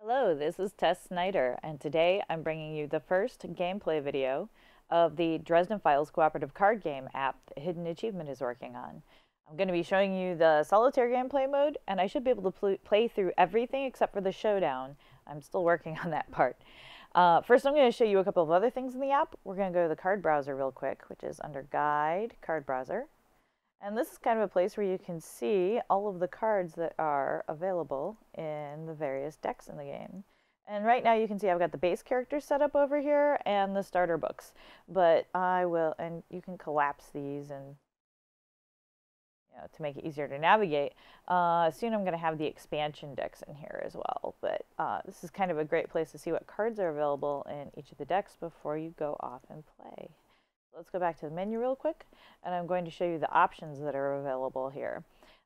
Hello, this is Tess Snyder, and today I'm bringing you the first gameplay video of the Dresden Files cooperative card game app that Hidden Achievement is working on. I'm going to be showing you the solitaire gameplay mode, and I should be able to play through everything except for the showdown. I'm still working on that part. First, I'm going to show you a couple of other things in the app. We're going to go to the card browser real quick, which is under Guide, Card Browser. And this is kind of a place where you can see all of the cards that are available in the various decks in the game. And right now you can see I've got the base characters set up over here and the starter books. But I will, and you can collapse these and to make it easier to navigate. Soon I'm going to have the expansion decks in here as well. But this is kind of a great place to see what cards are available in each of the decks before you go off and play. Let's go back to the menu real quick, and I'm going to show you the options that are available here.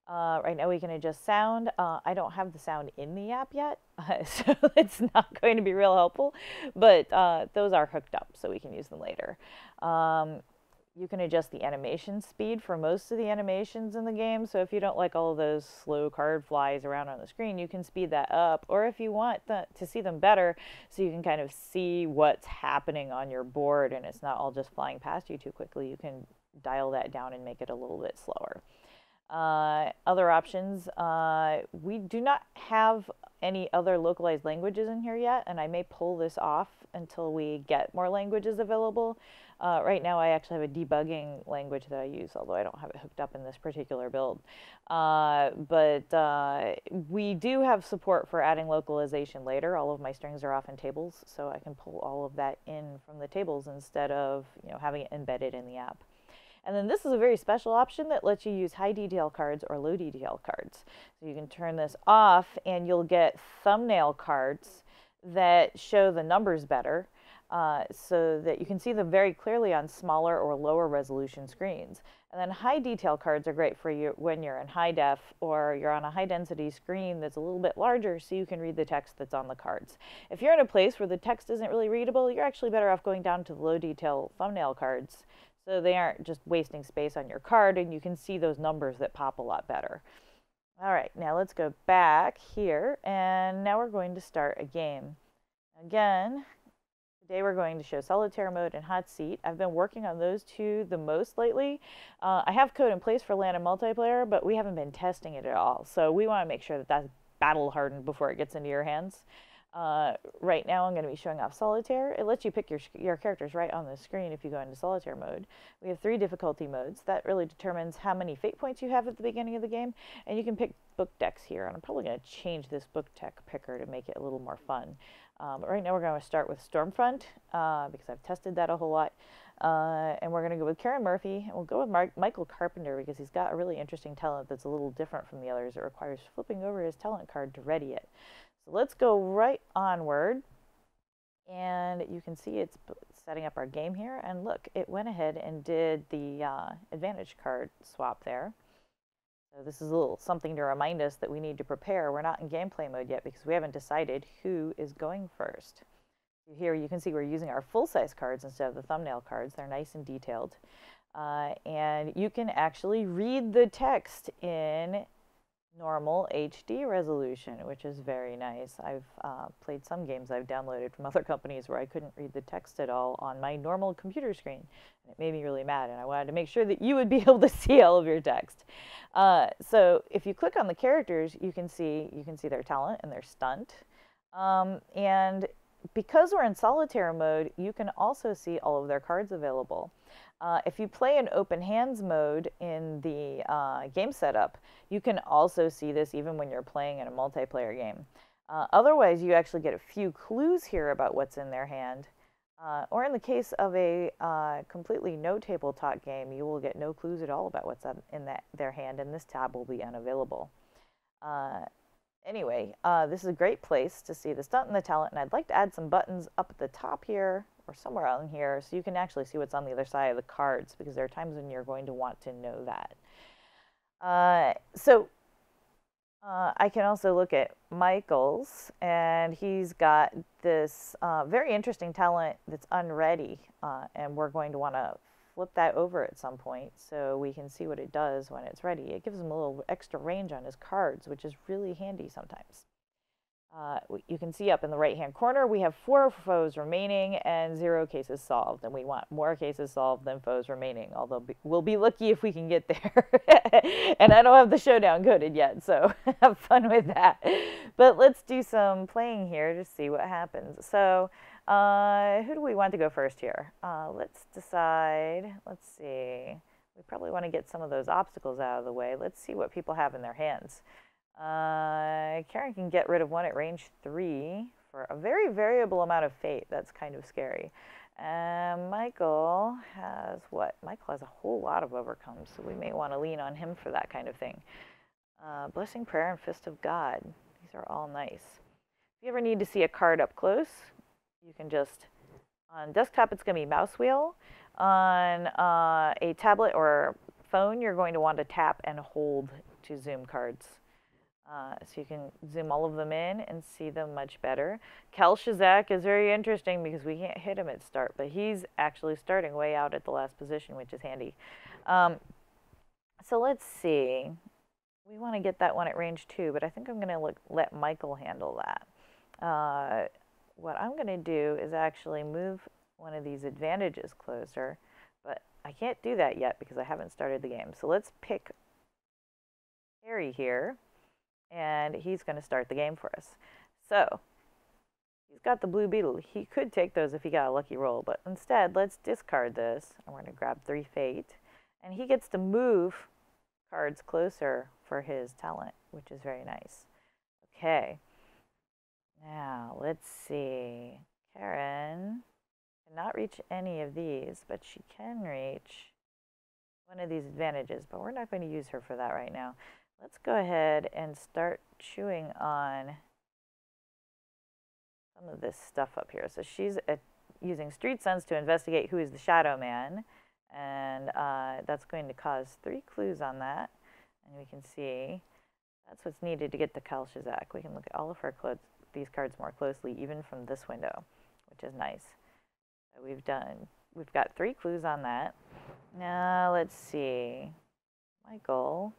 Right now we can adjust sound. I don't have the sound in the app yet, so it's not going to be real helpful, but those are hooked up, so we can use them later. You can adjust the animation speed for most of the animations in the game, so if you don't like all of those slow card flies around on the screen, you can speed that up, or if you want to see them better, so you can kind of see what's happening on your board and it's not all just flying past you too quickly, you can dial that down and make it a little bit slower. Other options, we do not have any other localized languages in here yet, and I may pull this off until we get more languages available. Right now I actually have a debugging language that I use, although I don't have it hooked up in this particular build. But we do have support for adding localization later. All of my strings are off in tables, so I can pull all of that in from the tables instead of having it embedded in the app. And then this is a very special option that lets you use high detail cards or low detail cards. So you can turn this off and you'll get thumbnail cards that show the numbers better so that you can see them very clearly on smaller or lower resolution screens. And then high detail cards are great for you when you're in high def or you're on a high density screen that's a little bit larger so you can read the text that's on the cards. If you're in a place where the text isn't really readable, you're actually better off going down to the low detail thumbnail cards, so they aren't just wasting space on your card and you can see those numbers that pop a lot better. All right, now let's go back here and now we're going to start a game. Again, today we're going to show solitaire mode and hot seat. I've been working on those two the most lately. I have code in place for LAN and multiplayer, but we haven't been testing it at all. So we want to make sure that that's battle hardened before it gets into your hands. Right now I'm going to be showing off solitaire. It lets you pick your characters right on the screen if you go into solitaire mode. We have 3 difficulty modes. That really determines how many fate points you have at the beginning of the game. And you can pick book decks here. And I'm probably going to change this book deck picker to make it a little more fun. But right now we're going to start with Stormfront because I've tested that a whole lot. And we're going to go with Karen Murphy. And we'll go with Michael Carpenter because he's got a really interesting talent that's a little different from the others. It requires flipping over his talent card to ready it. So let's go right onward, and you can see it's setting up our game here, and look, it went ahead and did the advantage card swap there. So this is a little something to remind us that we need to prepare. We're not in gameplay mode yet because we haven't decided who is going first. Here you can see we're using our full-size cards instead of the thumbnail cards. They're nice and detailed. And you can actually read the text in normal HD resolution, which is very nice. I've played some games I've downloaded from other companies where I couldn't read the text at all on my normal computer screen. And it made me really mad, and I wanted to make sure that you would be able to see all of your text. So if you click on the characters, you can see their talent and their stunt. And because we're in solitaire mode, you can also see all of their cards available. If you play in open hands mode in the game setup, you can also see this even when you're playing in a multiplayer game. Otherwise, you actually get a few clues here about what's in their hand. Or in the case of a completely no tabletop game, you will get no clues at all about what's in their hand, and this tab will be unavailable. Anyway, this is a great place to see the stunt and the talent, and I'd like to add some buttons up at the top here or somewhere on here so you can actually see what's on the other side of the cards, because there are times when you're going to want to know that. I can also look at Michael's, and he's got this very interesting talent that's unready, and we're going to want to flip that over at some point so we can see what it does when it's ready. It gives him a little extra range on his cards, which is really handy sometimes. You can see up in the right-hand corner, we have 4 foes remaining and 0 cases solved. And we want more cases solved than foes remaining, although we'll be lucky if we can get there. And I don't have the showdown coded yet, so have fun with that. But let's do some playing here to see what happens. So who do we want to go first here? Let's decide. Let's see. We probably want to get some of those obstacles out of the way. Let's see what people have in their hands. Karen can get rid of one at range 3 for a very variable amount of fate. That's kind of scary. And Michael has what? Michael has a whole lot of overcomes, so we may want to lean on him for that kind of thing. Blessing, Prayer, and Fist of God. These are all nice. If you ever need to see a card up close, you can just, on desktop it's going to be mouse wheel. On a tablet or phone, you're going to want to tap and hold to zoom cards. So you can zoom all of them in and see them much better. Shazak is very interesting because we can't hit him at start, but he's actually starting way out at the last position, which is handy. So let's see. We want to get that one at range 2, but I think I'm going to let Michael handle that. What I'm going to do is actually move one of these advantages closer, but I can't do that yet because I haven't started the game. So let's pick Harry here. And he's going to start the game for us. So he's got the blue beetle. He could take those if he got a lucky roll, but instead, let's discard this. And we're going to grab 3 fate. And he gets to move cards closer for his talent, which is very nice. Okay. Now, let's see. Karen cannot reach any of these, but she can reach one of these advantages, but we're not going to use her for that right now. Let's go ahead and start chewing on some of this stuff up here. So she's using Street Sense to investigate who is the Shadow Man, and that's going to cause 3 clues on that. And we can see that's what's needed to get the Shazak. We can look at all of these cards more closely, even from this window, which is nice. So we've got 3 clues on that. Now let's see. Michael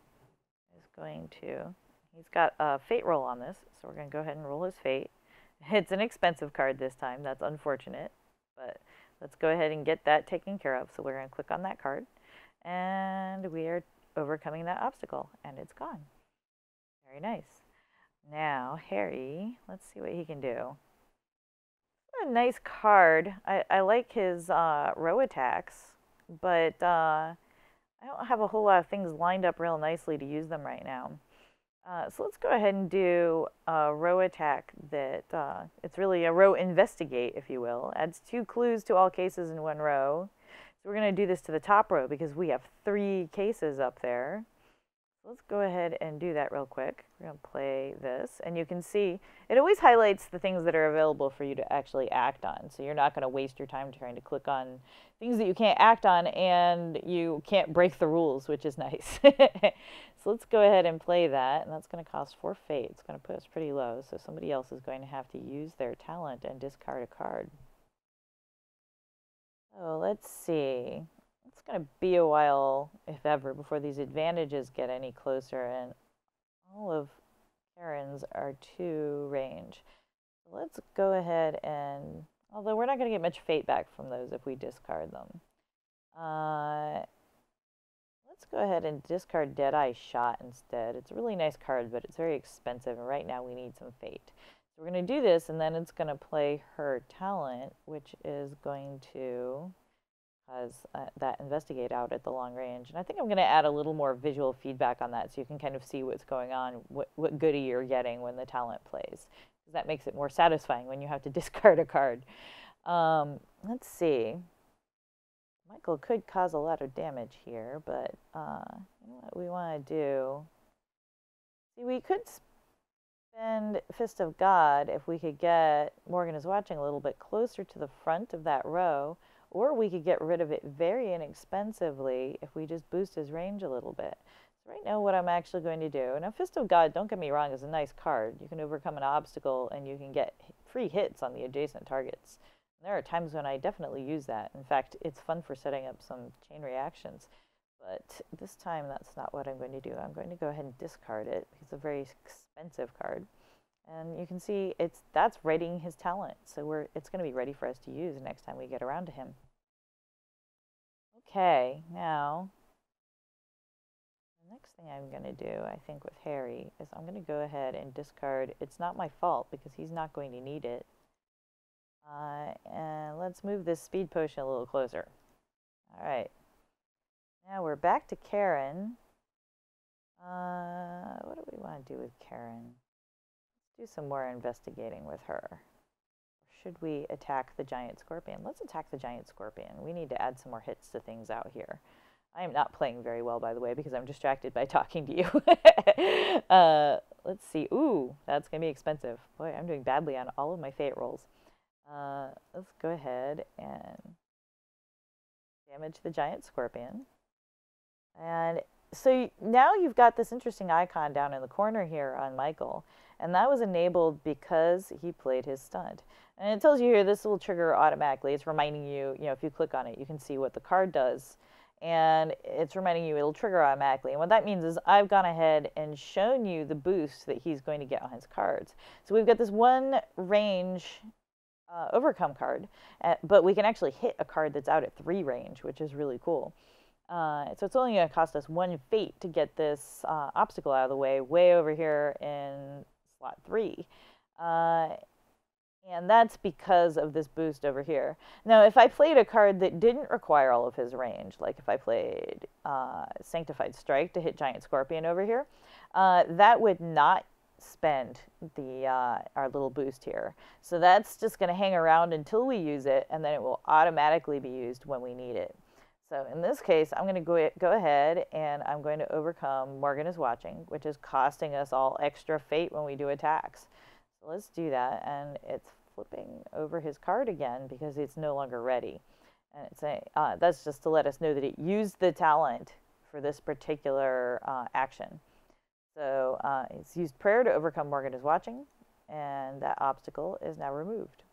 is going to, he's got a fate roll on this, so we're going to go ahead and roll his fate. It's an expensive card this time. That's unfortunate, but let's go ahead and get that taken care of. So we're going to click on that card, and we are overcoming that obstacle, and it's gone. Very nice. Now, Harry, let's see what he can do. A nice card. I like his row attacks, but I don't have a whole lot of things lined up real nicely to use them right now. So let's go ahead and do a row attack that, it's really a row investigate, if you will. Adds 2 clues to all cases in 1 row. So we're going to do this to the top row because we have 3 cases up there. Let's go ahead and do that real quick. We're going to play this, and you can see it always highlights the things that are available for you to actually act on. So you're not going to waste your time trying to click on things that you can't act on, and you can't break the rules, which is nice. So let's go ahead and play that, and that's going to cost 4 fate. It's going to put us pretty low, so somebody else is going to have to use their talent and discard a card. So let's see. It's going to be a while, if ever, before these advantages get any closer, and all of Karen's are 2 range. So let's go ahead and, although we're not going to get much fate back from those if we discard them. Let's go ahead and discard Deadeye Shot instead. It's a really nice card, but it's very expensive, and right now we need some fate. So we're going to do this, and then it's going to play her talent, which is going to cause that investigate out at the long range. And I think I'm going to add a little more visual feedback on that so you can kind of see what's going on, what goodie you're getting when the talent plays. Because that makes it more satisfying when you have to discard a card. Let's see. Michael could cause a lot of damage here, but you know what we want to do? See, we could spend Fist of God if we could get Morgan is Watching a little bit closer to the front of that row, or we could get rid of it very inexpensively if we just boost his range a little bit. So right now what I'm actually going to do, now Fist of God, don't get me wrong, is a nice card. You can overcome an obstacle and you can get free hits on the adjacent targets. And there are times when I definitely use that. In fact, it's fun for setting up some chain reactions. But this time that's not what I'm going to do. I'm going to go ahead and discard it because it's a very expensive card. And you can see that's readying his talent. So it's going to be ready for us to use next time we get around to him. Okay, now the next thing I'm going to do, I think, with Harry is I'm going to go ahead and discard. It's not my fault because he's not going to need it. And let's move this speed potion a little closer. All right. Now we're back to Karen. What do we want to do with Karen? Let's do some more investigating with her. Or should we attack the giant scorpion? Let's attack the giant scorpion. We need to add some more hits to things out here. I am not playing very well, by the way, because I'm distracted by talking to you. Let's see. Ooh, that's going to be expensive. Boy, I'm doing badly on all of my fate rolls. Let's go ahead and damage the giant scorpion. And so now you've got this interesting icon down in the corner here on Michael. And that was enabled because he played his stunt. And it tells you here this will trigger automatically. It's reminding you, if you click on it, you can see what the card does. And it's reminding you it'll trigger automatically. And what that means is I've gone ahead and shown you the boost that he's going to get on his cards. So we've got this one range overcome card, but we can actually hit a card that's out at 3 range, which is really cool. So it's only going to cost us 1 fate to get this obstacle out of the way over here in slot 3. And that's because of this boost over here. Now, if I played a card that didn't require all of his range, like if I played Sanctified Strike to hit Giant Scorpion over here, that would not spend our little boost here. So that's just going to hang around until we use it, and then it will automatically be used when we need it. So in this case, I'm going to go ahead and I'm going to overcome Morgan is Watching, which is costing us all extra fate when we do attacks. So let's do that, and it's flipping over his card again because it's no longer ready. And it's that's just to let us know that it used the talent for this particular action. So it's used prayer to overcome Morgan is Watching, and that obstacle is now removed.